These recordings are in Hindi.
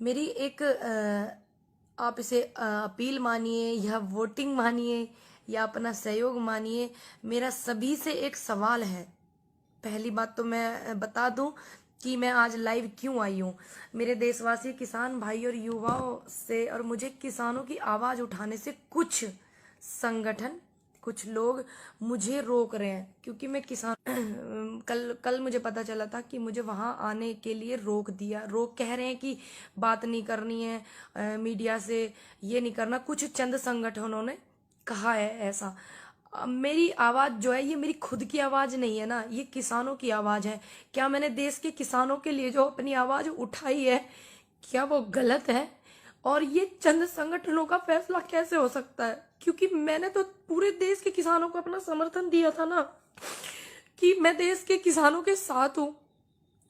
मेरी एक आप इसे अपील मानिए या वोटिंग मानिए या अपना सहयोग मानिए, मेरा सभी से एक सवाल है। पहली बात तो मैं बता दूं कि मैं आज लाइव क्यों आई हूं। मेरे देशवासी किसान भाई और युवाओं से और मुझे किसानों की आवाज उठाने से कुछ संगठन, कुछ लोग मुझे रोक रहे हैं, क्योंकि मैं किसान कल कल मुझे पता चला था कि मुझे वहां आने के लिए रोक कह रहे हैं कि बात नहीं करनी है मीडिया से, ये नहीं करना। कुछ चंद संगठनों ने कहा है ऐसा। मेरी आवाज जो है ये मेरी खुद की आवाज नहीं है ना, ये किसानों की आवाज है। क्या मैंने देश के किसानों के लिए जो अपनी आवाज उठाई है, क्या वो गलत है? और ये चंद संगठनों का फैसला कैसे हो सकता है? क्योंकि मैंने तो पूरे देश के किसानों को अपना समर्थन दिया था ना, कि मैं देश के किसानों के साथ हूं।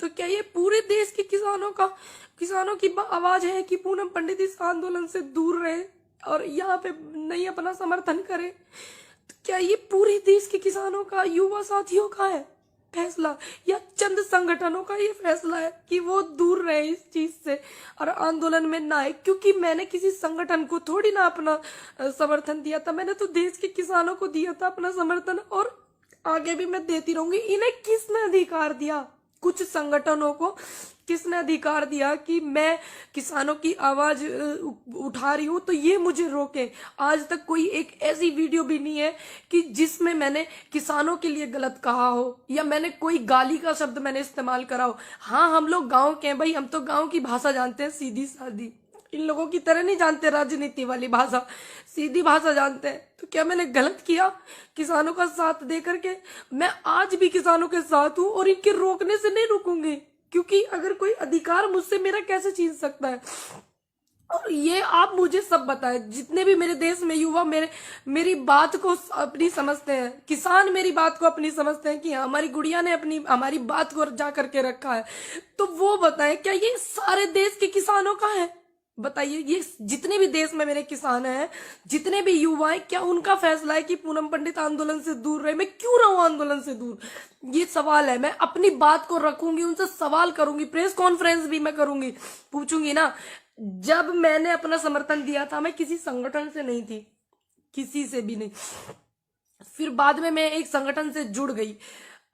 तो क्या ये पूरे देश के किसानों की आवाज है कि पूनम पंडित इस आंदोलन से दूर रहे और यहाँ पे नहीं अपना समर्थन करे? तो क्या ये पूरे देश के किसानों का, युवा साथियों का है फैसला, या चंद संगठनों का ये फैसला है कि वो दूर रहे इस चीज से और आंदोलन में ना आए? क्योंकि मैंने किसी संगठन को थोड़ी ना अपना समर्थन दिया था, मैंने तो देश के किसानों को दिया था अपना समर्थन, और आगे भी मैं देती रहूंगी। इन्हें किसने अधिकार दिया, कुछ संगठनों को किसने अधिकार दिया कि मैं किसानों की आवाज उठा रही हूं तो ये मुझे रोके? आज तक कोई एक ऐसी वीडियो भी नहीं है कि जिसमें मैंने किसानों के लिए गलत कहा हो या मैंने कोई गाली का शब्द मैंने इस्तेमाल करा हो। हाँ, हम लोग गांव के हैं भाई, हम तो गांव की भाषा जानते हैं, सीधी सादी। इन लोगों की तरह नहीं जानते राजनीति वाली भाषा, सीधी भाषा जानते हैं। तो क्या मैंने गलत किया किसानों का साथ दे करके? मैं आज भी किसानों के साथ हूं और इनके रोकने से नहीं रुकूंगी, क्योंकि अगर कोई अधिकार मुझसे मेरा कैसे छीन सकता है? और ये आप मुझे सब बताएं, जितने भी मेरे देश में युवा मेरी बात को अपनी समझते हैं, किसान मेरी बात को अपनी समझते हैं कि हमारी गुड़िया ने अपनी हमारी बात को जा करके रखा है, तो वो बताएं क्या ये सारे देश के किसानों का है? बताइए, ये जितने भी देश में मेरे किसान हैं, जितने भी युवा हैं, क्या उनका फैसला है कि पूनम पंडित आंदोलन से दूर रहे? मैं क्यों रहूं आंदोलन से दूर? ये सवाल है। मैं अपनी बात को रखूंगी, उनसे सवाल करूंगी, प्रेस कॉन्फ्रेंस भी मैं करूंगी, पूछूंगी ना। जब मैंने अपना समर्थन दिया था, मैं किसी संगठन से नहीं थी, किसी से भी नहीं। फिर बाद में मैं एक संगठन से जुड़ गई।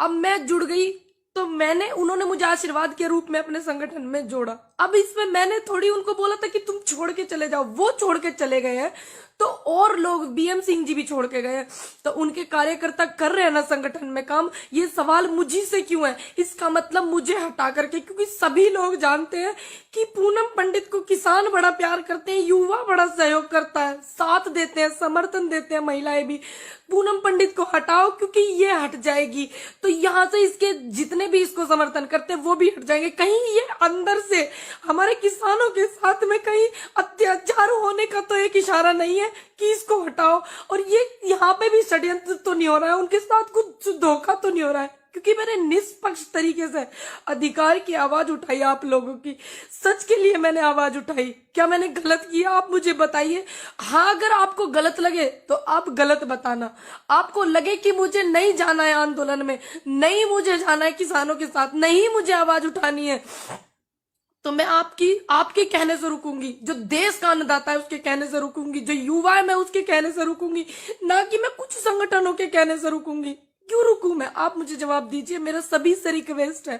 अब मैं जुड़ गई तो उन्होंने मुझे आशीर्वाद के रूप में अपने संगठन में जोड़ा। अब इसमें मैंने थोड़ी उनको बोला था कि तुम छोड़ के चले जाओ, वो छोड़ के चले गए हैं, तो और लोग, बीएम सिंह जी भी छोड़ के गए हैं, तो उनके कार्यकर्ता कर रहे हैं ना संगठन में काम। ये सवाल मुझी से क्यों है? इसका मतलब मुझे हटा करके, क्योंकि सभी लोग जानते हैं कि पूनम पंडित को किसान बड़ा प्यार करते हैं, युवा बड़ा सहयोग करता है, साथ देते हैं, समर्थन देते हैं, महिलाएं भी। पूनम पंडित को हटाओ, क्योंकि ये हट जाएगी तो यहाँ से इसके जितने भी इसको समर्थन करते हैं वो भी हट जाएंगे। कहीं ये अंदर से हमारे किसानों के साथ में कहीं अत्याचार होने का तो एक इशारा नहीं है कि इसको हटाओ? और ये यहाँ पे भी षड्यंत्र तो नहीं हो रहा है, उनके साथ कुछ धोखा तो नहीं हो रहा है? क्योंकि मैंने निष्पक्ष तरीके से अधिकार की आवाज उठाई, आप लोगों की सच के लिए मैंने आवाज उठाई। क्या मैंने गलत किया? आप मुझे बताइए। हाँ, अगर आपको गलत लगे तो आप गलत बताना। आपको लगे कि मुझे नहीं जाना है आंदोलन में, नहीं मुझे जाना है किसानों के साथ, नहीं मुझे आवाज उठानी है, तो मैं आपके कहने से रुकूंगी। जो देश का अन्नदाता है उसके कहने से रुकूंगी, जो युवा है मैं उसके कहने से रुकूंगी, ना कि मैं कुछ संगठनों के कहने से रुकूंगी। क्यों रुकूं मैं? आप मुझे जवाब दीजिए। मेरा सभी से रिक्वेस्ट है,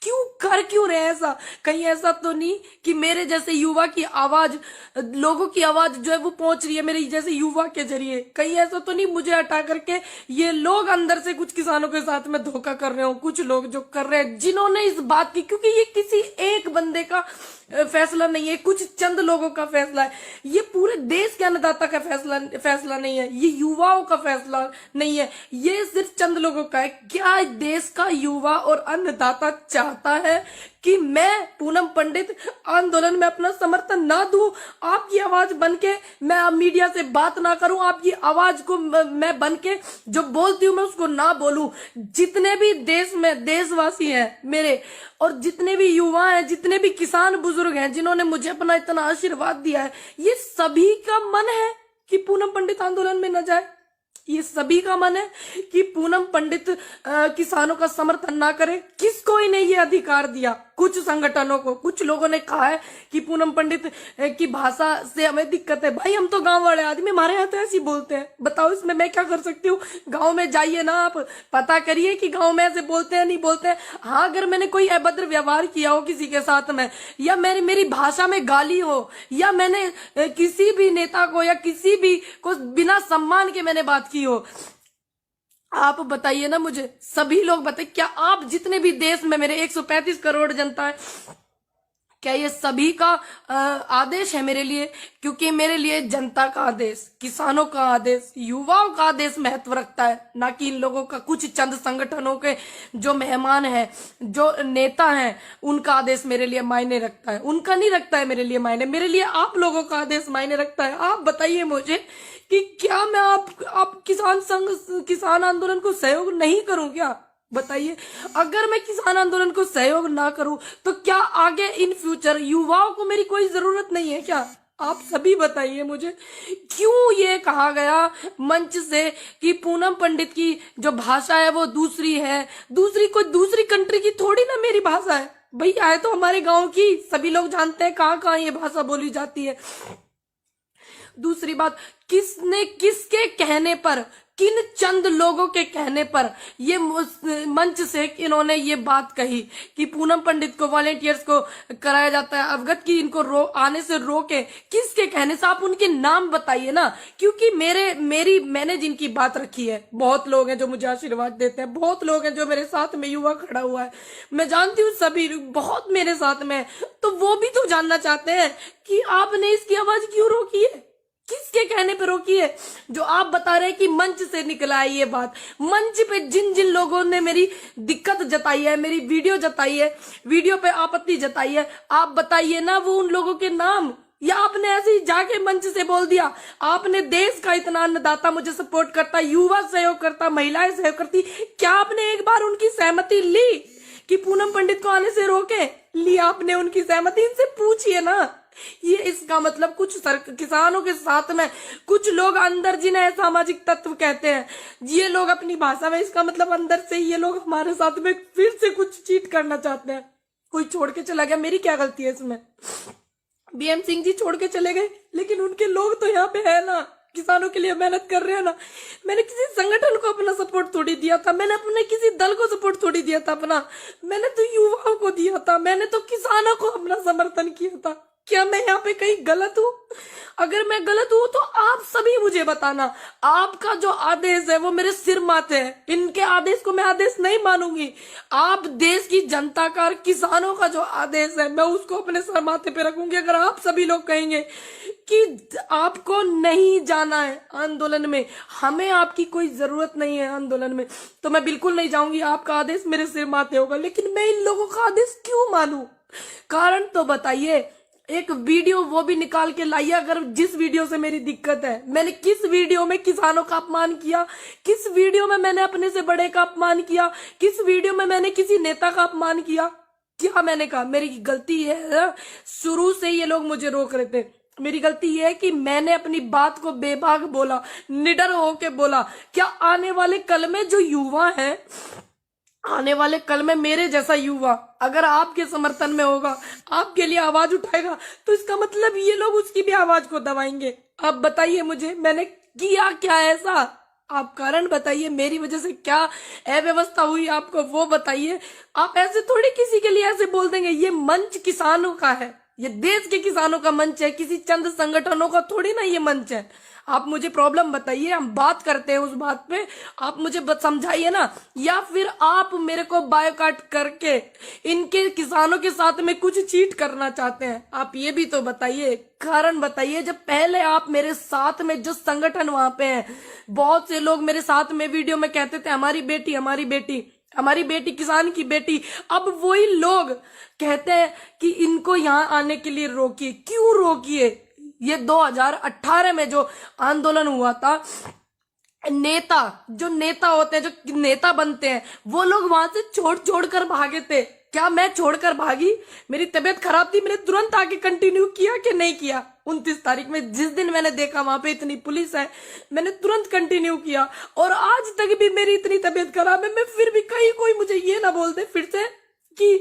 क्यों रहे ऐसा? कहीं ऐसा तो नहीं कि मेरे जैसे युवा की आवाज, लोगों की आवाज जो है वो पहुंच रही है मेरे जैसे युवा के जरिए? कहीं ऐसा तो नहीं मुझे हटा करके ये लोग अंदर से कुछ किसानों के साथ में धोखा कर रहे हो? कुछ लोग जो कर रहे हैं, जिन्होंने इस बात की, क्योंकि ये किसी एक बंदे का फैसला नहीं है, कुछ चंद लोगों का फैसला है, ये पूरे देश के अन्नदाता का फैसला नहीं है, ये युवाओं का फैसला नहीं है, ये सिर्फ चंद लोगों का है। क्या देश का युवा और अन्नदाता चाहता है कि मैं पूनम पंडित आंदोलन में अपना समर्थन ना दूं? आपकी आवाज बनके मैं मीडिया से बात ना करूं, आपकी आवाज को मैं बनके जो बोलती हूं मैं उसको ना बोलूं? जितने भी देश में देशवासी हैं मेरे, और जितने भी युवा हैं, जितने भी किसान बुजुर्ग हैं, जिन्होंने मुझे अपना इतना आशीर्वाद दिया है, ये सभी का मन है कि पूनम पंडित आंदोलन में न जाए। ये सभी का मन है कि पूनम पंडित किसानों का समर्थन ना करे। किसको इन्हें ये अधिकार दिया? कुछ संगठनों को, कुछ लोगों ने कहा है कि पूनम पंडित की भाषा से हमें दिक्कत है। भाई हम तो गांव वाले आदमी, हमारे यहाँ तो ऐसे ही बोलते हैं। बताओ इसमें मैं क्या कर सकती हूँ? गांव में जाइए ना, आप पता करिए कि गांव में ऐसे बोलते हैं नहीं बोलते हैं। हाँ, अगर मैंने कोई अभद्र व्यवहार किया हो किसी के साथ में, या मेरी भाषा में गाली हो, या मैंने किसी भी नेता को या किसी भी को बिना सम्मान के मैंने बात की हो, आप बताइए ना मुझे, सभी लोग बताइए, क्या आप जितने भी देश में मेरे 135 करोड़ जनता है, क्या ये सभी का आदेश है मेरे लिए? क्योंकि मेरे लिए जनता का आदेश, किसानों का आदेश, युवाओं का आदेश महत्व रखता है, ना कि इन लोगों का, कुछ चंद संगठनों के जो मेहमान हैं, जो नेता हैं, उनका आदेश मेरे लिए मायने रखता है। उनका नहीं रखता है मेरे लिए मायने, मेरे लिए आप लोगों का आदेश मायने रखता है। आप बताइए मुझे कि क्या मैं आप किसान आंदोलन को सहयोग नहीं करूं क्या? बताइए, अगर मैं किसान आंदोलन को सहयोग ना करूं तो क्या आगे इन फ्यूचर युवाओं को मेरी कोई जरूरत नहीं है क्या? आप सभी बताइए मुझे, क्यों ये कहा गया मंच से कि पूनम पंडित की जो भाषा है वो दूसरी है, कोई दूसरी कंट्री की थोड़ी ना मेरी भाषा है। भैया है तो हमारे गांव की, सभी लोग जानते हैं कहाँ कहाँ ये भाषा बोली जाती है। दूसरी बात, किसने, किसके कहने पर, किन चंद लोगों के कहने पर ये मंच से इन्होंने ये बात कही कि पूनम पंडित को, वॉलेंटियर्स को कराया जाता है अवगत की इनको आने से रोके? किसके कहने से? आप उनके नाम बताइए ना, क्योंकि मैंने जिनकी बात रखी है, बहुत लोग हैं जो मुझे आशीर्वाद देते हैं, बहुत लोग हैं जो मेरे साथ में, युवा खड़ा हुआ है, मैं जानती हूँ सभी बहुत मेरे साथ में, तो वो भी तो जानना चाहते हैं कि आपने इसकी आवाज क्यों रोकी है, किसके कहने पे रोकी है? जो आप बता रहे हैं कि मंच से निकला है ये बात, मंच पे जिन जिन लोगों ने मेरी दिक्कत जताई है, मेरी वीडियो जताई है, वीडियो पे आपत्ति जताई है, आप बताइए ना वो उन लोगों के नाम, या आपने ऐसे ही जाके मंच से बोल दिया? आपने देश का इतना अन्नदाता मुझे सपोर्ट करता, युवा सहयोग करता, महिलाएं सहयोग करती, क्या आपने एक बार उनकी सहमति ली कि पूनम पंडित को आने से रोके? लिया आपने उनकी सहमति? इनसे पूछिए ना। ये इसका मतलब कुछ किसानों के साथ में कुछ लोग अंदर, जिन्हें सामाजिक तत्व कहते हैं, ये लोग अपनी भाषा में, इसका मतलब अंदर से ये लोग हमारे साथ में फिर से कुछ चीट करना चाहते हैं। कोई छोड़ के चला गया, मेरी क्या गलती है इसमें? बीएम सिंह जी छोड़ के चले गए, लेकिन उनके लोग तो यहाँ पे है ना, किसानों के लिए मेहनत कर रहे हैं ना। मैंने किसी संगठन को अपना सपोर्ट थोड़ी दिया था, मैंने अपने किसी दल को सपोर्ट थोड़ी दिया था अपना, मैंने तो युवाओं को दिया था, मैंने तो किसानों को अपना समर्थन किया था। क्या मैं यहाँ पे कहीं गलत हूँ? अगर मैं गलत हूँ तो आप सभी मुझे बताना। आपका जो आदेश है वो मेरे सिर माथे है, इनके आदेश को मैं आदेश नहीं मानूंगी। आप देश की जनता का, किसानों का जो आदेश है मैं उसको अपने सर माथे पे रखूंगी। अगर आप सभी लोग कहेंगे कि आपको नहीं जाना है आंदोलन में, हमें आपकी कोई जरूरत नहीं है आंदोलन में, तो मैं बिल्कुल नहीं जाऊंगी। आपका आदेश मेरे सिर माथे होगा, लेकिन मैं इन लोगों का आदेश क्यों मानूं? कारण तो बताइए। एक वीडियो वो भी निकाल के लाइए, अगर जिस वीडियो से मेरी दिक्कत है, मैंने किस वीडियो में किसानों का अपमान किया, किस वीडियो में मैंने अपने से बड़े का अपमान किया, किस वीडियो में मैंने किसी नेता का अपमान किया? क्या मैंने कहा? मेरी गलती है, शुरू से ये लोग मुझे रोक रहे थे। मेरी गलती ये है कि मैंने अपनी बात को बेबाक बोला, निडर होके बोला। क्या आने वाले कल में जो युवा है, आने वाले कल में मेरे जैसा युवा अगर आपके समर्थन में होगा, आपके लिए आवाज उठाएगा, तो इसका मतलब ये लोग उसकी भी आवाज को दबाएंगे। अब बताइए मुझे, मैंने किया क्या ऐसा? आप कारण बताइए, मेरी वजह से क्या अव्यवस्था हुई आपको वो बताइए। आप ऐसे थोड़ी किसी के लिए ऐसे बोल देंगे। ये मंच किसानों का है, ये देश के किसानों का मंच है, किसी चंद संगठनों का थोड़ी ना ये मंच है। आप मुझे प्रॉब्लम बताइए, हम बात करते हैं उस बात पे, आप मुझे समझाइए ना। या फिर आप मेरे को बायोकाट करके इनके किसानों के साथ में कुछ चीट करना चाहते हैं? आप ये भी तो बताइए, कारण बताइए। जब पहले आप मेरे साथ में, जो संगठन वहां पे हैं, बहुत से लोग मेरे साथ में वीडियो में कहते थे हमारी बेटी, हमारी बेटी, हमारी बेटी, किसान की बेटी। अब वही लोग कहते हैं कि इनको यहाँ आने के लिए रोकिए। क्यों रोकिए? ये 2018 में जो आंदोलन हुआ था, नेता, जो नेता होते हैं, जो नेता बनते हैं, वो लोग वहां से छोड़ कर भागे थे। क्या मैं छोड़कर भागी? मेरी तबीयत खराब थी, मैंने तुरंत आके कंटिन्यू किया कि नहीं किया? 29 तारीख में जिस दिन मैंने देखा वहां पे इतनी पुलिस है, मैंने तुरंत कंटिन्यू किया। और आज तक भी मेरी इतनी तबीयत खराब है, मैं फिर भी कहीं कोई मुझे ये ना बोल दे फिर से कि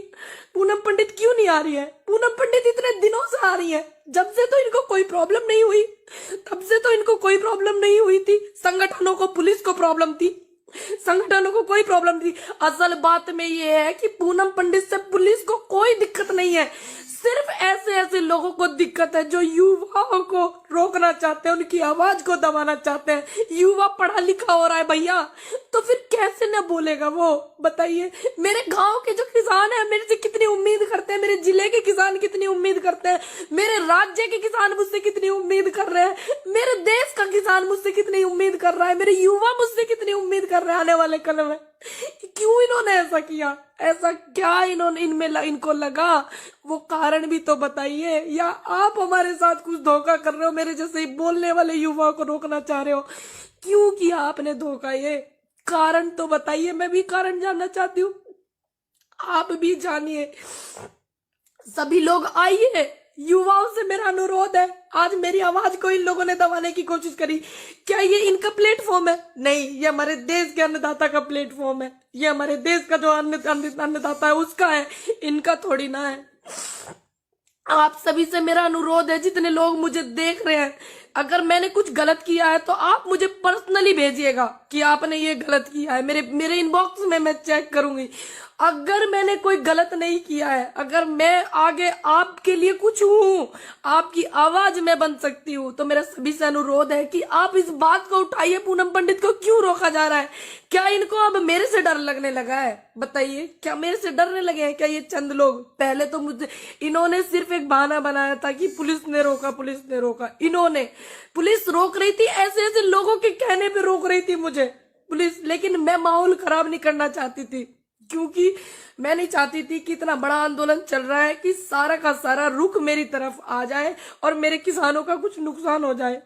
पूनम पंडित क्यों नहीं आ रही है। पूनम पंडित इतने दिनों से आ रही है, जब से तो इनको कोई प्रॉब्लम नहीं हुई, तब से तो इनको कोई प्रॉब्लम नहीं हुई थी। संगठनों को, पुलिस को प्रॉब्लम थी, संगठनों को कोई प्रॉब्लम नहीं थी। असल बात में ये है कि पूनम पंडित से पुलिस को कोई दिक्कत नहीं है, सिर्फ ऐसे ऐसे लोगों को दिक्कत है जो युवाओं को रोकना चाहते हैं, उनकी आवाज को दबाना चाहते हैं। युवा पढ़ा लिखा हो रहा है भैया, तो फिर कैसे न बोलेगा वो, बताइए। मेरे गांव के जो किसान है मेरे से कितनी उम्मीद करते हैं, मेरे जिले के किसान कितनी उम्मीद करते हैं, मेरे राज्य के किसान मुझसे कितनी उम्मीद कर रहे हैं, मेरे देश का किसान मुझसे कितनी उम्मीद कर रहा है, मेरे युवा मुझसे कितनी उम्मीद कर रहे हैं आने वाले कल में। क्यों इन्होंने ऐसा किया, ऐसा क्या इन्होंने इनको लगा, वो कारण भी तो बताइए। या आप हमारे साथ कुछ धोखा कर रहे हो, मेरे जैसे ही बोलने वाले युवाओं को रोकना चाह रहे हो। क्यों किया आपने धोखा, ये कारण तो बताइए। मैं भी कारण जानना चाहती हूँ, आप भी जानिए। सभी लोग आइए, युवाओं से मेरा अनुरोध है। आज मेरी आवाज को इन लोगों ने दबाने की कोशिश करी, क्या ये इनका प्लेटफॉर्म है? नहीं, ये हमारे देश के अन्नदाता का प्लेटफॉर्म है, ये हमारे देश का जो अन्नदाता है उसका है, इनका थोड़ी ना है। आप सभी से मेरा अनुरोध है, जितने लोग मुझे देख रहे हैं, अगर मैंने कुछ गलत किया है तो आप मुझे पर्सनली भेजिएगा कि आपने ये गलत किया है। मेरे इनबॉक्स में मैं चेक करूंगी। अगर मैंने कोई गलत नहीं किया है, अगर मैं आगे आपके लिए कुछ हूं, आपकी आवाज में बन सकती हूं, तो मेरा सभी से अनुरोध है कि आप इस बात को उठाइए। पूनम पंडित को क्यों रोका जा रहा है? क्या इनको अब मेरे से डर लगने लगा है? बताइए, क्या मेरे से डरने लगे हैं क्या ये चंद लोग? पहले तो मुझे इन्होंने सिर्फ एक बहाना बनाया था कि पुलिस ने रोका, पुलिस ने रोका। इन्होंने, पुलिस रोक रही थी, ऐसे ऐसे लोगों के कहने पे रोक रही थी मुझे पुलिस, लेकिन मैं माहौल खराब नहीं करना चाहती थी, क्योंकि मैं नहीं चाहती थी कि इतना बड़ा आंदोलन चल रहा है कि सारा का सारा रुख मेरी तरफ आ जाए और मेरे किसानों का कुछ नुकसान हो जाए।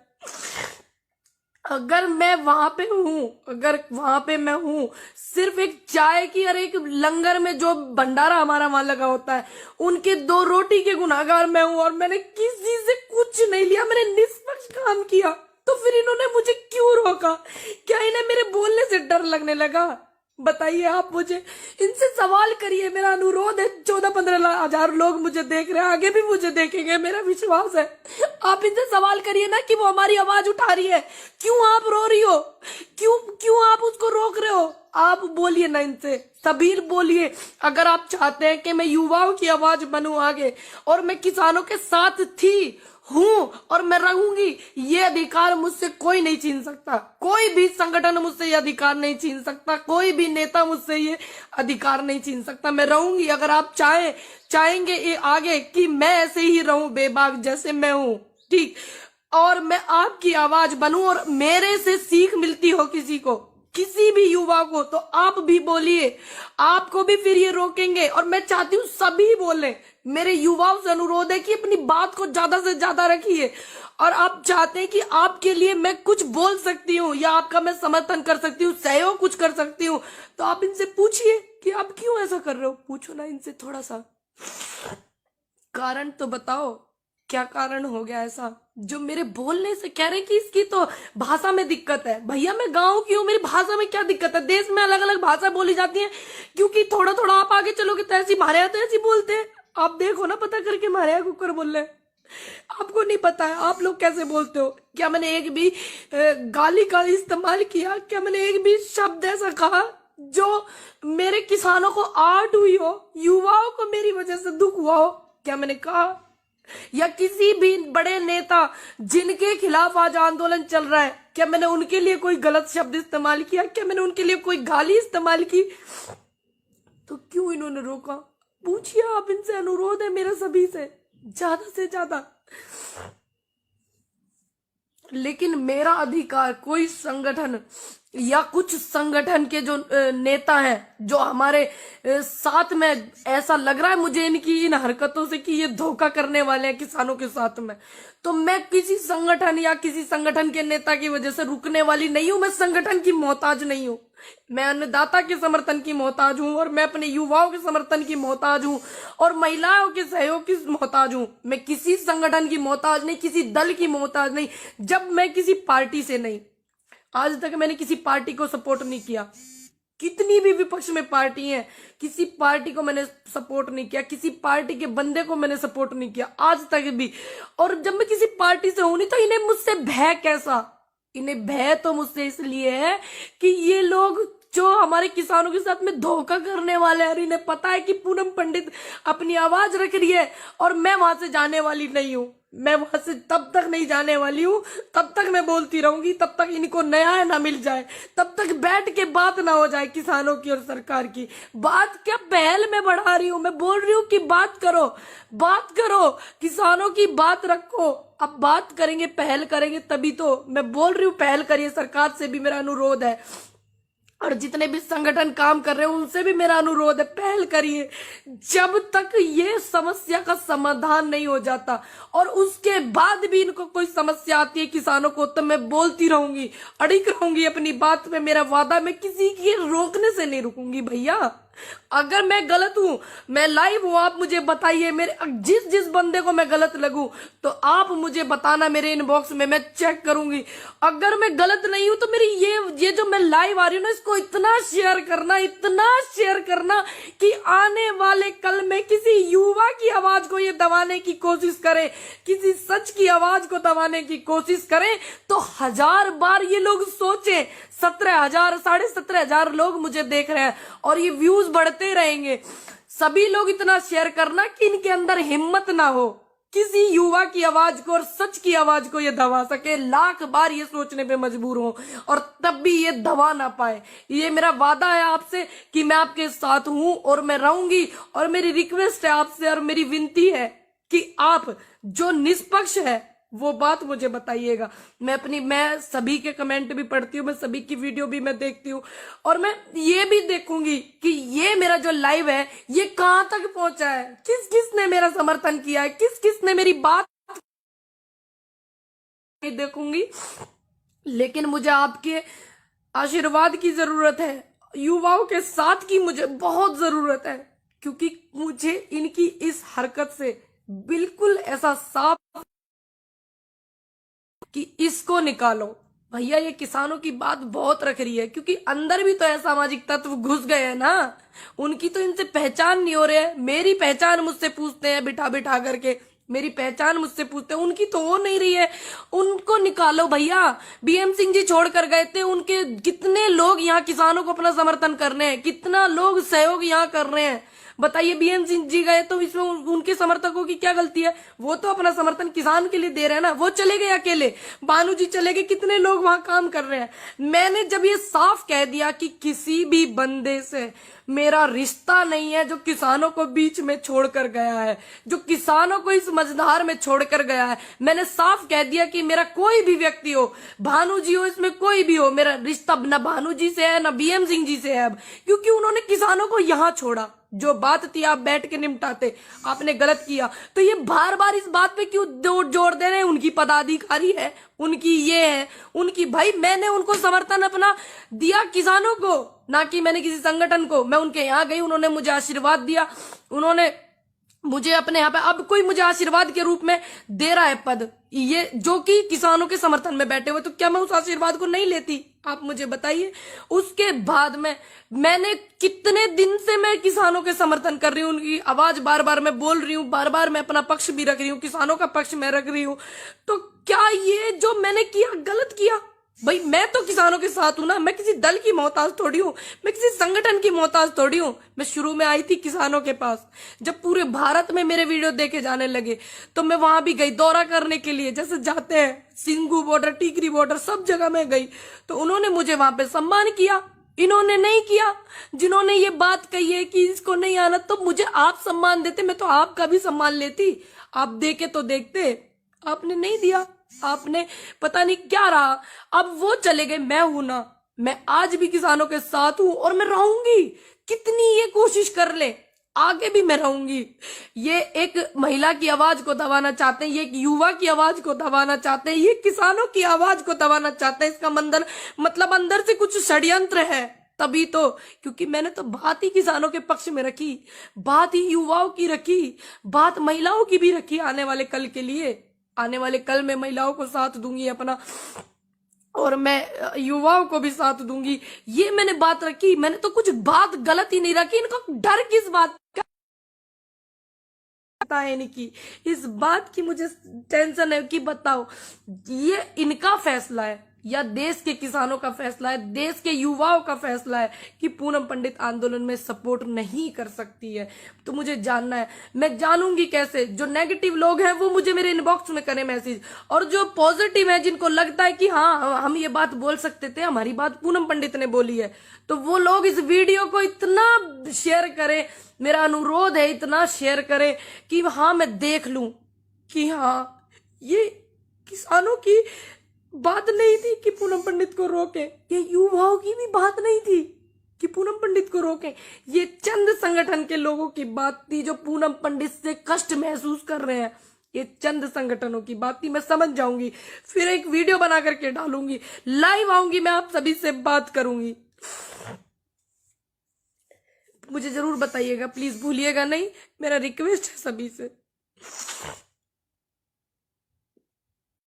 अगर मैं वहां पे हूं, अगर वहां पे मैं हूं, सिर्फ एक चाय की और एक लंगर में जो भंडारा हमारा वहां लगा होता है, उनके 2 रोटी के गुनाहगार मैं हूं, और मैंने किसी से कुछ नहीं लिया, मैंने निष्पक्ष काम किया, तो फिर इन्होंने मुझे क्यों रोका? क्या इन्हें मेरे बोलने से डर लगने लगा? बताइए आप मुझे, इनसे सवाल करिए। मेरा अनुरोध है, 14-15 हजार लोग मुझे देख रहे हैं, आगे भी मुझे देखेंगे, मेरा विश्वास है। आप इनसे सवाल करिए ना कि वो हमारी आवाज उठा रही है, क्यों आप रो रही हो, क्यों आप उसको रोक रहे हो? आप बोलिए ना इनसे, सबीर बोलिए। अगर आप चाहते हैं कि मैं युवाओं की आवाज बनूं आगे, और मैं किसानों के साथ थी, हूं और मैं रहूंगी, ये अधिकार मुझसे कोई नहीं छीन सकता, कोई भी संगठन मुझसे ये अधिकार नहीं छीन सकता, कोई भी नेता मुझसे ये अधिकार नहीं छीन सकता। मैं रहूंगी। अगर आप चाहेंगे ये आगे कि मैं ऐसे ही रहूं बेबाक जैसे मैं हूं, ठीक, और मैं आपकी आवाज बनूं, और मेरे से सीख मिलती हो किसी को, किसी भी युवा को, तो आप भी बोलिए। आपको भी फिर ये रोकेंगे, और मैं चाहती हूँ सभी बोलें। मेरे युवाओं से अनुरोध है कि अपनी बात को ज्यादा से ज्यादा रखिए, और आप चाहते हैं कि आपके लिए मैं कुछ बोल सकती हूँ या आपका मैं समर्थन कर सकती हूँ, सहयोग कुछ कर सकती हूँ, तो आप इनसे पूछिए कि आप क्यों ऐसा कर रहे हो। पूछो ना इनसे, थोड़ा सा कारण तो बताओ, क्या कारण हो गया ऐसा जो मेरे बोलने से कह रहे हैं कि इसकी तो भाषा में दिक्कत है। भैया मैं गांव की हूँ, मेरी भाषा में क्या दिक्कत है? देश में अलग अलग भाषा बोली जाती है, क्योंकि थोड़ा थोड़ा आप आगे चलोगे तो ऐसी, हमारे यहाँ तो ऐसी बोलते हैं। आप देखो ना, पता करके, हमारे यहाँ कुकर बोल रहे हैं। आपको नहीं पता है आप लोग कैसे बोलते हो? क्या मैंने एक भी गाली का इस्तेमाल किया? क्या मैंने एक भी शब्द ऐसा कहा जो मेरे किसानों को आहट हुई हो, युवाओं को मेरी वजह से दुख हुआ हो? क्या मैंने कहा? या किसी भी बड़े नेता जिनके खिलाफ आज आंदोलन चल रहा है, क्या मैंने उनके लिए कोई गलत शब्द इस्तेमाल किया? क्या मैंने उनके लिए कोई गाली इस्तेमाल की? तो क्यों इन्होंने रोका? पूछिए आप इनसे, अनुरोध है मेरा सभी से ज्यादा। लेकिन मेरा अधिकार, कोई संगठन या कुछ संगठन के जो नेता हैं, जो हमारे साथ में, ऐसा लग रहा है मुझे इनकी इन हरकतों से कि ये धोखा करने वाले हैं किसानों के साथ में, तो मैं किसी संगठन या किसी संगठन के नेता की वजह से रुकने वाली नहीं हूं। मैं संगठन की मोहताज नहीं हूं, मैं अन्नदाता के समर्थन की मोहताज हूं, और मैं अपने युवाओं के समर्थन की मोहताज हूं, और महिलाओं के सहयोग की मोहताज हूं। मैं किसी संगठन की मोहताज नहीं, किसी दल की मोहताज नहीं। जब मैं किसी पार्टी से नहीं, आज तक मैंने किसी पार्टी को सपोर्ट नहीं किया, कितनी भी विपक्ष में पार्टी है, किसी पार्टी को मैंने सपोर्ट नहीं किया, किसी पार्टी के बंदे को मैंने सपोर्ट नहीं किया आज तक भी। और जब मैं किसी पार्टी से हूं नहीं तो इन्हें मुझसे भय कैसा? इन्हें भय तो मुझसे इसलिए है कि ये लोग जो हमारे किसानों के साथ में धोखा करने वाले हैं, और इन्हें पता है कि पूनम पंडित अपनी आवाज रख रही है और मैं वहां से जाने वाली नहीं हूं। मैं वहां से तब तक नहीं जाने वाली हूं, तब तक मैं बोलती रहूंगी, तब तक इनको न्याय ना मिल जाए, तब तक बैठ के बात ना हो जाए किसानों की और सरकार की। बात क्या पहल में बढ़ा रही हूं, मैं बोल रही हूं कि बात करो, बात करो, किसानों की बात रखो। अब बात करेंगे, पहल करेंगे तभी तो। मैं बोल रही हूं पहल करिए, सरकार से भी मेरा अनुरोध है, और जितने भी संगठन काम कर रहे हैं उनसे भी मेरा अनुरोध है, पहल करिए। जब तक ये समस्या का समाधान नहीं हो जाता और उसके बाद भी इनको कोई समस्या आती है किसानों को, तो मैं बोलती रहूंगी, अड़िग रहूंगी अपनी बात में। मेरा वादा, मैं किसी के रोकने से नहीं रुकूंगी भैया। अगर मैं गलत हूं, मैं लाइव हूं, आप मुझे बताइए। मेरे जिस जिस बंदे को मैं गलत लगूं तो आप मुझे बताना मेरे इनबॉक्स में, मैं चेक करूंगी। अगर मैं गलत नहीं हूं तो मेरी ये जो मैं लाइव आ रही हूं ना, इसको इतना शेयर करना, इतना शेयर करना कि आने वाले कल में किसी युवा की आवाज को ये दबाने की कोशिश करे, किसी सच की आवाज को दबाने की कोशिश करें, तो 1000 बार ये लोग सोचें। 17,000 17,500 लोग मुझे देख रहे हैं और ये व्यूज बढ़ते रहेंगे। सभी लोग इतना शेयर करना कि इनके अंदर हिम्मत ना हो किसी युवा की आवाज को और सच की आवाज को ये दबा सके। लाख बार ये सोचने पे मजबूर हो और तब भी ये दबा ना पाए। ये मेरा वादा है आपसे कि मैं आपके साथ हूं और मैं रहूंगी। और मेरी रिक्वेस्ट है आपसे और मेरी विनती है कि आप जो निष्पक्ष है वो बात मुझे बताइएगा। मैं सभी के कमेंट भी पढ़ती हूँ, मैं सभी की वीडियो भी मैं देखती हूँ, और मैं ये भी देखूंगी कि ये मेरा जो लाइव है ये कहां तक पहुंचा है, किस किस ने मेरा समर्थन किया है, किस किस ने मेरी बात देखूंगी। लेकिन मुझे आपके आशीर्वाद की जरूरत है, युवाओं के साथ की मुझे बहुत जरूरत है, क्योंकि मुझे इनकी इस हरकत से बिल्कुल ऐसा साफ कि इसको निकालो। भैया ये किसानों की बात बहुत रख रही है, क्योंकि अंदर भी तो असामाजिक तत्व घुस गए हैं ना, उनकी तो इनसे पहचान नहीं हो रही है। मेरी पहचान मुझसे पूछते हैं बिठा बिठा करके, मेरी पहचान मुझसे पूछते हैं, उनकी तो हो नहीं रही है। उनको निकालो भैया। बीएम सिंह जी छोड़ कर गए थे, उनके कितने लोग यहाँ किसानों को अपना समर्थन कर रहे हैं, कितना लोग सहयोग यहाँ कर रहे हैं। बताइए, बीएम सिंह जी गए तो इसमें उनके समर्थकों की क्या गलती है? वो तो अपना समर्थन किसान के लिए दे रहे हैं ना। वो चले गए अकेले, भानु जी चले गए, कितने लोग वहां काम कर रहे हैं। मैंने जब ये साफ कह दिया कि किसी भी बंदे से मेरा रिश्ता नहीं है जो किसानों को बीच में छोड़कर गया है, जो किसानों को इस मझधार में छोड़कर गया है, मैंने साफ कह दिया कि मेरा कोई भी व्यक्ति हो, भानु जी हो, इसमें कोई भी हो, मेरा रिश्ता न भानु जी से है न बीएम सिंह जी से है अब, क्योंकि उन्होंने किसानों को यहां छोड़ा। जो बात थी आप बैठ के निपटाते, आपने गलत किया। तो ये बार बार इस बात पे क्यों जोर दे रहे हैं? उनकी पदाधिकारी है, उनकी ये है, उनकी। भाई मैंने उनको समर्थन अपना दिया किसानों को, ना कि मैंने किसी संगठन को। मैं उनके यहाँ गई, उन्होंने मुझे आशीर्वाद दिया, उन्होंने मुझे अपने यहाँ पे, अब कोई मुझे आशीर्वाद के रूप में दे रहा है पद, ये जो कि किसानों के समर्थन में बैठे हुए, तो क्या मैं उस आशीर्वाद को नहीं लेती? आप मुझे बताइए। उसके बाद मैंने कितने दिन से मैं किसानों के समर्थन कर रही हूँ, उनकी आवाज बार बार मैं बोल रही हूँ, बार बार मैं अपना पक्ष भी रख रही हूँ, किसानों का पक्ष मैं रख रही हूँ। तो क्या ये जो मैंने किया गलत किया? भाई मैं तो किसानों के साथ हूं ना, मैं किसी दल की मोहताज थोड़ी हूं, मैं किसी संगठन की मोहताज थोड़ी हूं। मैं शुरू में आई थी किसानों के पास, जब पूरे भारत में मेरे वीडियो देखे जाने लगे तो मैं वहां भी गई दौरा करने के लिए, जैसे जाते हैं सिंगू बॉर्डर, टीकरी बॉर्डर, सब जगह मैं गई। तो उन्होंने मुझे वहां पे सम्मान किया, इन्होंने नहीं किया। जिन्होंने ये बात कही है कि इसको नहीं आना, तो मुझे आप सम्मान देते, मैं तो आपका भी सम्मान लेती। आप देखे तो देखते, आपने नहीं दिया, आपने पता नहीं क्या रहा। अब वो चले गए, मैं हूं ना, मैं आज भी किसानों के साथ हूं और मैं रहूंगी। कितनी ये कोशिश कर ले, आगे भी मैं रहूंगी। ये एक महिला की आवाज को दबाना चाहते हैं, ये एक युवा की आवाज को दबाना चाहते हैं, ये किसानों की आवाज को दबाना चाहते हैं। इसका मतलब अंदर से कुछ षड्यंत्र है, तभी तो। क्योंकि मैंने तो बात ही किसानों के पक्ष में रखी, बात ही युवाओं की रखी, बात महिलाओं की भी रखी। आने वाले कल के लिए, आने वाले कल में महिलाओं को साथ दूंगी अपना, और मैं युवाओं को भी साथ दूंगी। ये मैंने बात रखी, मैंने तो कुछ बात गलत ही नहीं रखी। इनको डर किस बात का पता है नहीं कि इस बात की मुझे टेंशन है कि बताओ ये इनका फैसला है या देश के किसानों का फैसला है, देश के युवाओं का फैसला है कि पूनम पंडित आंदोलन में सपोर्ट नहीं कर सकती है। तो मुझे जानना है, मैं जानूंगी कैसे? जो नेगेटिव लोग हैं वो मुझे मेरे इनबॉक्स में करें मैसेज, और जो पॉजिटिव है जिनको लगता है कि हाँ हम ये बात बोल सकते थे, हमारी बात पूनम पंडित ने बोली है, तो वो लोग इस वीडियो को इतना शेयर करें, मेरा अनुरोध है इतना शेयर करें कि हाँ मैं देख लूं कि हाँ ये किसानों की बात नहीं थी कि पूनम पंडित को रोके, ये युवाओं की भी बात नहीं थी कि पूनम पंडित को रोके, ये चंद संगठन के लोगों की बात थी जो पूनम पंडित से कष्ट महसूस कर रहे हैं। ये चंद संगठनों की बात थी। मैं समझ जाऊंगी, फिर एक वीडियो बना करके डालूंगी, लाइव आऊंगी, मैं आप सभी से बात करूंगी। मुझे जरूर बताइएगा, प्लीज भूलिएगा नहीं, मेरा रिक्वेस्ट है सभी से।